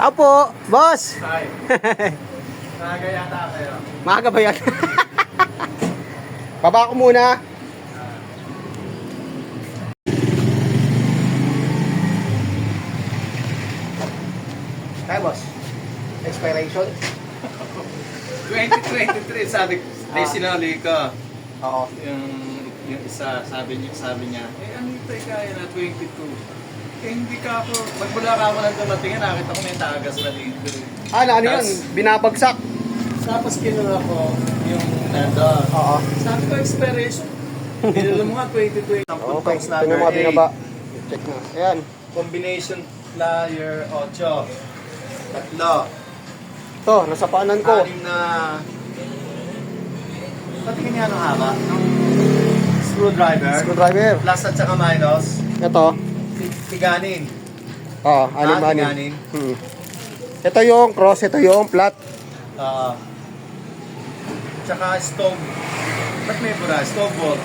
Apo, boss. Hi. Maaga yata kayo. Maaga ba yan? Baba ko muna. Kaya boss, expiration? 2023, sabi sinali ka. Oo. Yung isa, sabi niya, ano ito kaya na 22? Hindi ka ako, magmula ka ako lang dumating, nakita ko may tagas na dito. Ano yan? Binabagsak. Tapos kinuha ko yung nandun. Oo. Sabi ko, expiration. Binila mo nga 2020. Okay, ito na mga binaba. Check na. Ayan. Combination plier 8. Tatlo. Ito, nasa paanan ko. Anim na... Patingin niya ng haba. Ng screwdriver. Screwdriver. Plus at saka minus. Ito. Tiganin. Oo, anim-anim. Tiganin. Ito yung cross, ito yung flat. Tsaka stove. Ba't may pura? Stove bolt.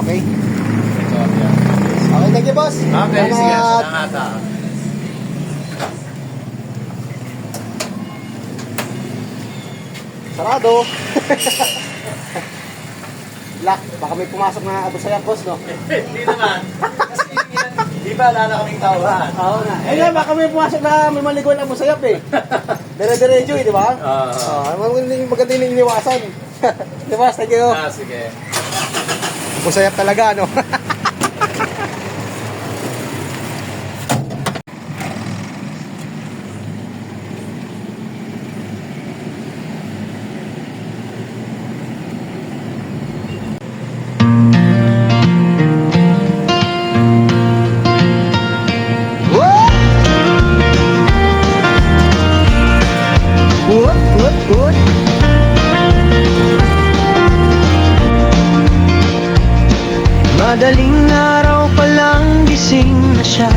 Okay. Ito, yan. Okay, thank you, boss. Okay, sige. Salamat. Salamat. Sarado. Lock, baka may pumasok na abo sa boss, no? Hindi naman. Kasi di ba lala kaming tawahan? Oo nga. Eh, baka may pumasok na may maligaw na abo sa eh. Dire-diretso, di ba? Maganda yung iniwasan. Di ba? Thank you. Sige. Musayap talaga, no? Madaling araw pa lang gising na siya,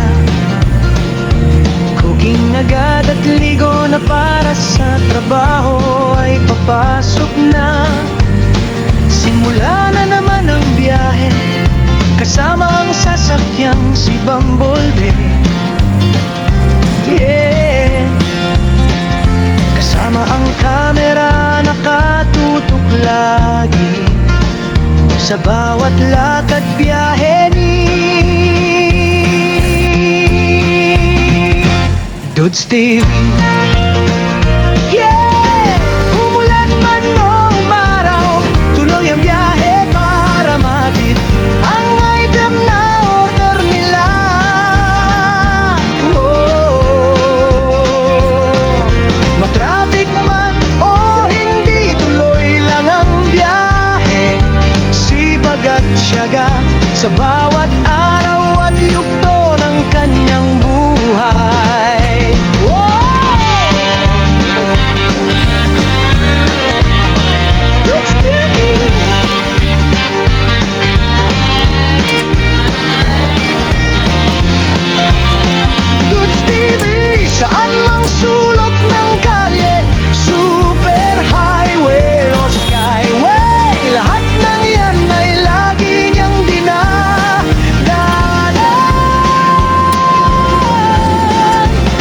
cooking agad at ligo na para sa trabaho ay papasok na. Simula na naman ang biyahe, kasama ang sasakyang si Bumblebee. Yeah. Kasama ang kamera nakatutok lagi sa bawat lakad biyahe ni Dudes TV. Yeah! Umulan man o umaraw, tuloy ang biyahe para matid ang item na order nila. Matraffic man o hindi, tuloy lang ang biyahe. At siyaga sa bawat araw at yugto ng kanyang buhay. Let's do it! Dudes TV, saan mang sulok ng kalye, super highway o skyway, lahat ng yan ay lagi niyang dinadaanan.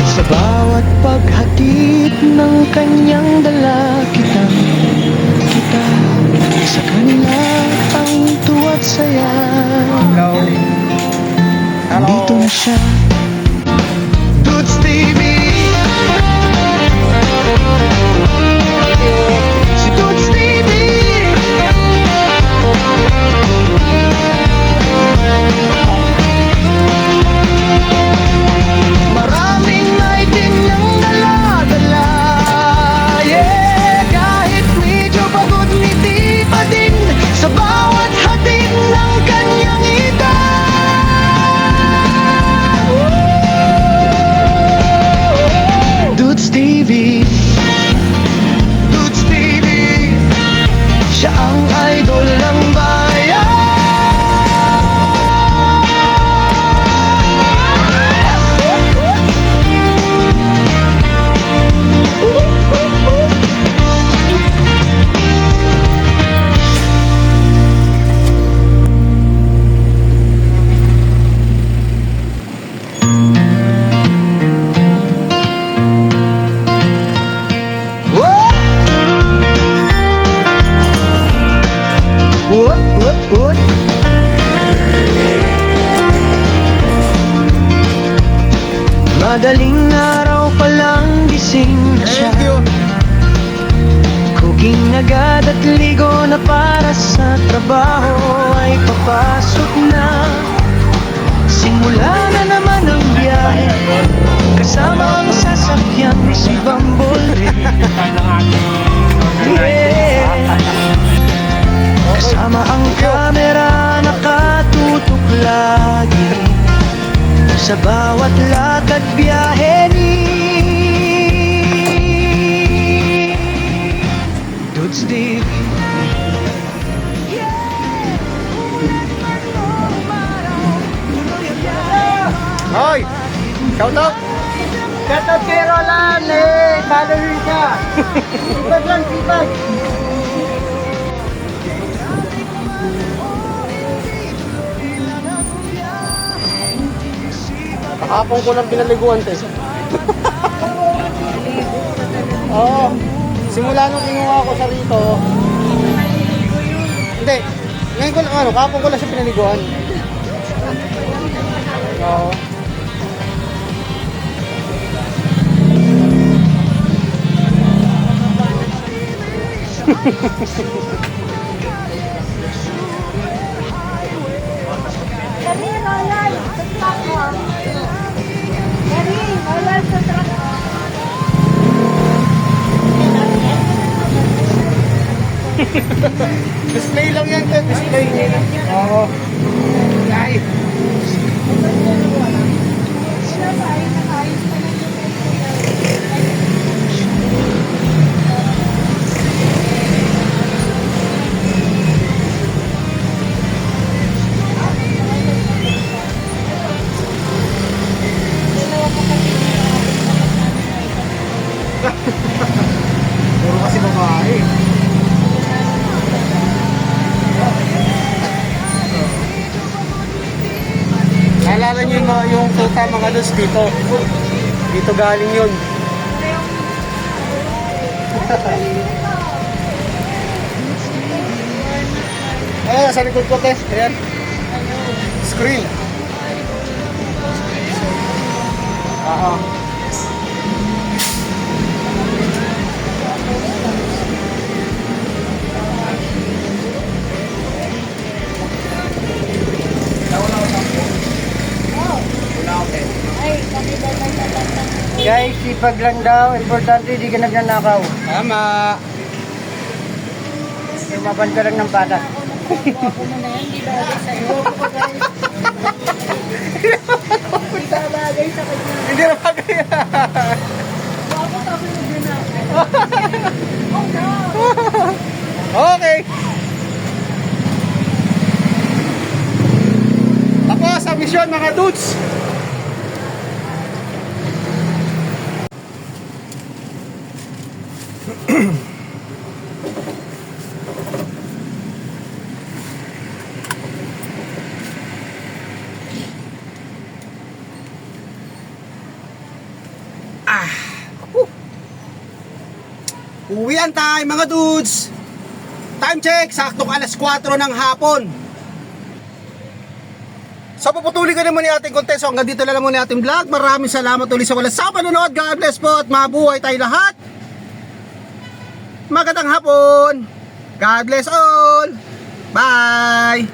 Sa bawat paghatid ng kanyang dala, kita sa kanila ang tuwa't saya. Dito na siya, Dudes TV. Si Dudes TV. Maraming item niyang dala-dala. Yeah, kahit medyo pagod, ngiti pa din sa bawat hatid ng kanyang edad. Madaling araw pa lang gising na siya. Thank you. Cooking agad at ligo na para sa trabaho ay papasok na. Simula na naman ang biyahe, kasama ang sasakyan si Bumblebee. Yeah. Kasama ang kamera nakatutok lagi sa bawat lakad biyahe ni Dudes Steve. Hoy! Shout out! Shout out kay Roland, follower ka. Sipag lang, sipag. Kahapon ko lang pinaliguan, te. Oo. Simula nung kinuha ko sa rito. Hindi. Ngayon ko lang, kahapon ko lang siya pinaliguan. Oo. Kami, Roland, sa truck mo. Kami, Roland, sa truck mo. Display lang yan, te. Display. Oo. Ay. Puro kasi babae. Naalala niyo yung tuta mga dos dito. Dito galing yun. Sa likod ko, te. Ayan. Screen. Aha. Ay, kami daw may tatandang. Guys, sipag lang daw. Importante, di ka nagnanakaw. Tama. Lumaban ka lang ng bata. Ako mo na yan, di bagay sa'yo. Di ba bagay sa kanya? Hindi na bagay. Ako tapos nagnanakaw. Oh no! Okay. Tapos ang misyon, mga dudes. Uwian tayo mga dudes. Time check, saktong alas 4 ng hapon. So puputuli ko naman yung ating content. So hanggang dito na lang muna yung ating vlog. Maraming salamat ulit sa walang sa panonood. God bless po at mabuhay tayo lahat. Magandang hapon. God bless all. Bye.